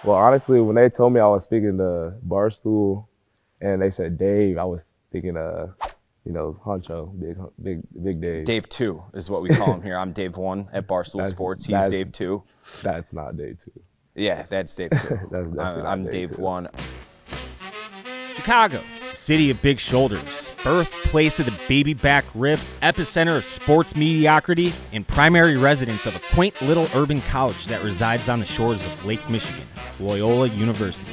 Well, honestly, when they told me I was speaking to Barstool and they said Dave, I was thinking, you know, Honcho, big Dave. Dave 2 is what we call him here. I'm Dave 1 at Barstool Sports. He's Dave 2. That's not Dave 2. Yeah, that's Dave 2. I'm Dave 1. Chicago, the city of big shoulders, birthplace of the baby back rib, epicenter of sports mediocrity, and primary residence of a quaint little urban college that resides on the shores of Lake Michigan, Loyola University.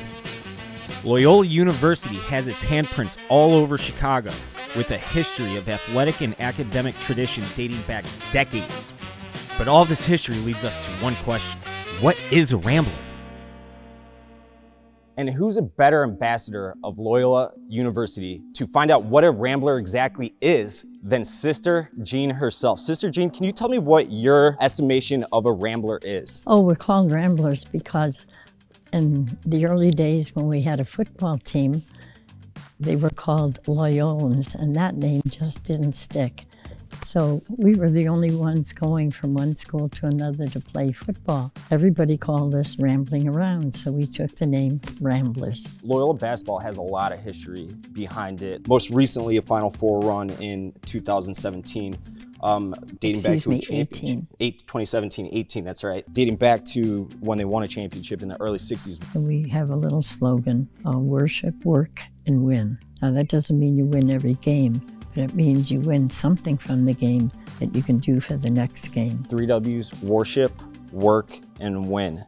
Loyola University has its handprints all over Chicago, with a history of athletic and academic tradition dating back decades. But all this history leads us to one question: what is a Rambler? And who's a better ambassador of Loyola University to find out what a Rambler exactly is than Sister Jean herself? Sister Jean, can you tell me what your estimation of a Rambler is? Oh, we're called Ramblers because in the early days when we had a football team, they were called Loyolans, and that name just didn't stick. So we were the only ones going from one school to another to play football. Everybody called us rambling around, so we took the name Ramblers. Loyola basketball has a lot of history behind it. Most recently, a Final Four run in 2017, dating back to a championship. 2017-18, that's right. Dating back to when they won a championship in the early 60s. We have a little slogan, worship, work, and win. Now that doesn't mean you win every game, but it means you win something from the game that you can do for the next game. 3 W's: worship, work, and win.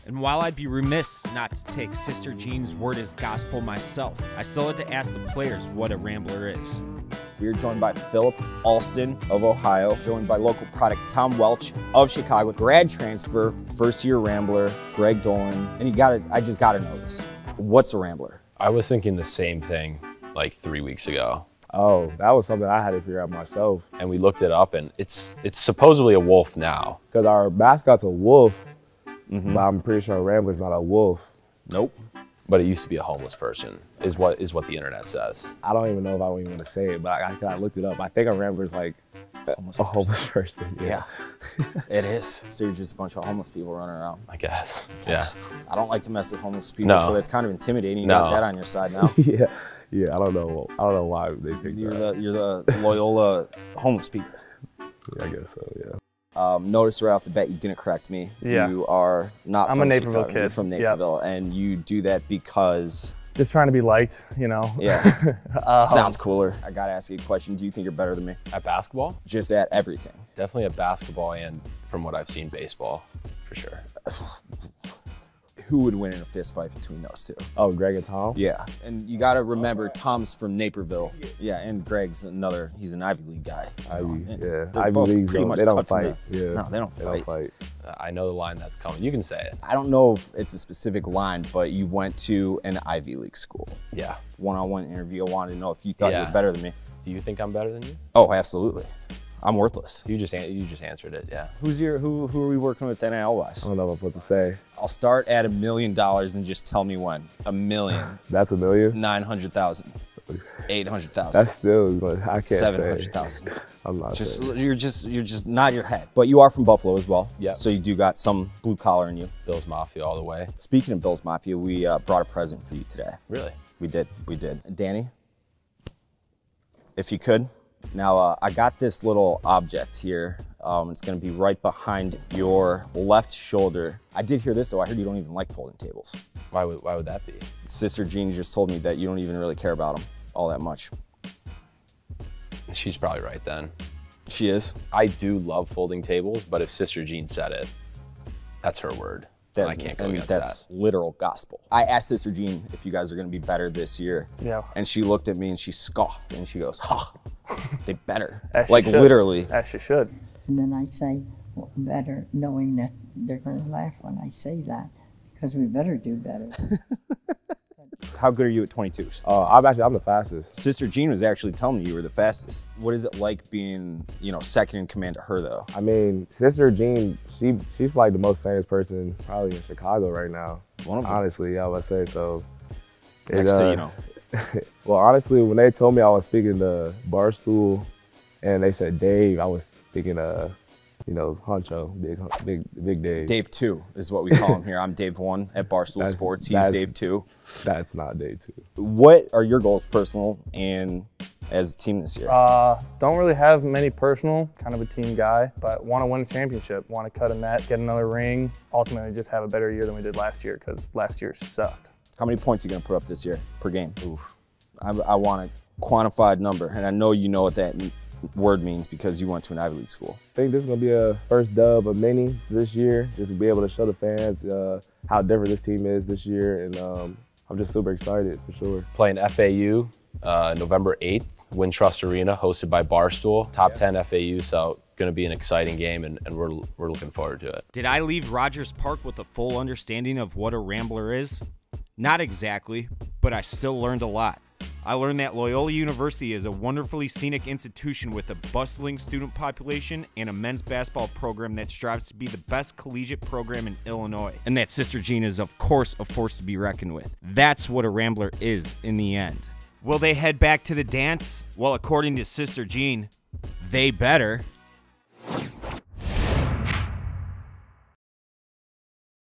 And while I'd be remiss not to take Sister Jean's word as gospel myself, I still had to ask the players what a Rambler is. We are joined by Philip Alston of Ohio, joined by local product Tom Welch of Chicago, grad transfer, first-year Rambler, Greg Dolan, and I just gotta know this. What's a Rambler? I was thinking the same thing like 3 weeks ago. Oh, that was something I had to figure out myself. And we looked it up, and it's supposedly a wolf now. Because our mascot's a wolf, but I'm pretty sure Rambler's not a wolf. Nope. But it used to be a homeless person, is what the internet says. I don't even know if I even want to say it, but I looked it up. I think a Rambler's like a homeless person. Yeah, it is. So you're just a bunch of homeless people running around. I guess. Yeah. I don't like to mess with homeless people, so that's kind of intimidating. You got that on your side now. Yeah. I don't know why they picked you're the Loyola homeless people. Yeah, I guess so. Yeah. Notice right off the bat you didn't correct me. Yeah. You are not. I'm from a Naperville Chicago. kid. You're from Naperville, and you do that because. Just trying to be liked, you know. Yeah. Sounds cooler. I gotta ask you a question. Do you think you're better than me? At basketball? Just at everything. Definitely at basketball, and from what I've seen, baseball, for sure. Who would win in a fist fight between those two? Oh, Greg and Tom? Yeah. And you got to remember, Tom's from Naperville. Yeah, and Greg's he's an Ivy League guy. Ivy Leagues, they don't fight. No, they don't fight. I know the line that's coming. You can say it. I don't know if it's a specific line, but you went to an Ivy League school. Yeah. One-on-one interview, I wanted to know if you thought you were better than me. Do you think I'm better than you? Oh, absolutely. I'm worthless. You just answered it, yeah. Who are we working with NIL-wise? I don't know what to say. I'll start at $1 million and just tell me when. $1 million. That's $1 million? 900,000. 800,000. That's still, I can't 700,000. I'm not saying. You're just nod your head. But you are from Buffalo as well. Yeah. So you do got some blue collar in you. Bills Mafia all the way. Speaking of Bills Mafia, we brought a present for you today. Really? We did. Danny, if you could. Now, I got this little object here. It's gonna be right behind your left shoulder. I did hear this though, I heard you don't even like folding tables. Why would that be? Sister Jean just told me that you don't even really care about them all that much. She's probably right then. She is? I do love folding tables, but if Sister Jean said it, that's her word. I can't go against that. That's literal gospel. I asked Sister Jean if you guys are gonna be better this year. Yeah. And she looked at me and she scoffed and she goes, "Ha, they better." As like literally. As she should. And then I say, well, better, knowing that they're going to laugh when I say that, because we better do better. How good are you at 22s? I'm the fastest. Sister Jean was actually telling me you were the fastest. What is it like being, second in command to her though? I mean, Sister Jean, she's like the most famous person probably in Chicago right now. One of them. Honestly, I would say so. Next thing you know. Well, honestly, when they told me I was speaking to Barstool and they said Dave, I was thinking, honcho, big Dave. Dave 2 is what we call him here. I'm Dave 1 at Barstool Sports. He's Dave 2. That's not Dave 2. What are your goals, personal and as a team this year? Don't really have many personal, kind of a team guy, but want to win a championship, want to cut a net, get another ring, ultimately just have a better year than we did last year because last year sucked. How many points are you going to put up this year per game? Oof. I want a quantified number, and I know you know what that word means because you went to an Ivy League school. I think this is going to be a first dub of many this year, just to be able to show the fans how different this team is this year, and I'm just super excited for sure. Playing FAU November 8th, Wintrust Arena, hosted by Barstool, top 10 FAU, so going to be an exciting game, and we're looking forward to it. Did I leave Rogers Park with a full understanding of what a Rambler is? Not exactly, but I still learned a lot. I learned that Loyola University is a wonderfully scenic institution with a bustling student population and a men's basketball program that strives to be the best collegiate program in Illinois. And that Sister Jean is, of course, a force to be reckoned with. That's what a Rambler is in the end. Will they head back to the dance? Well, according to Sister Jean, they better.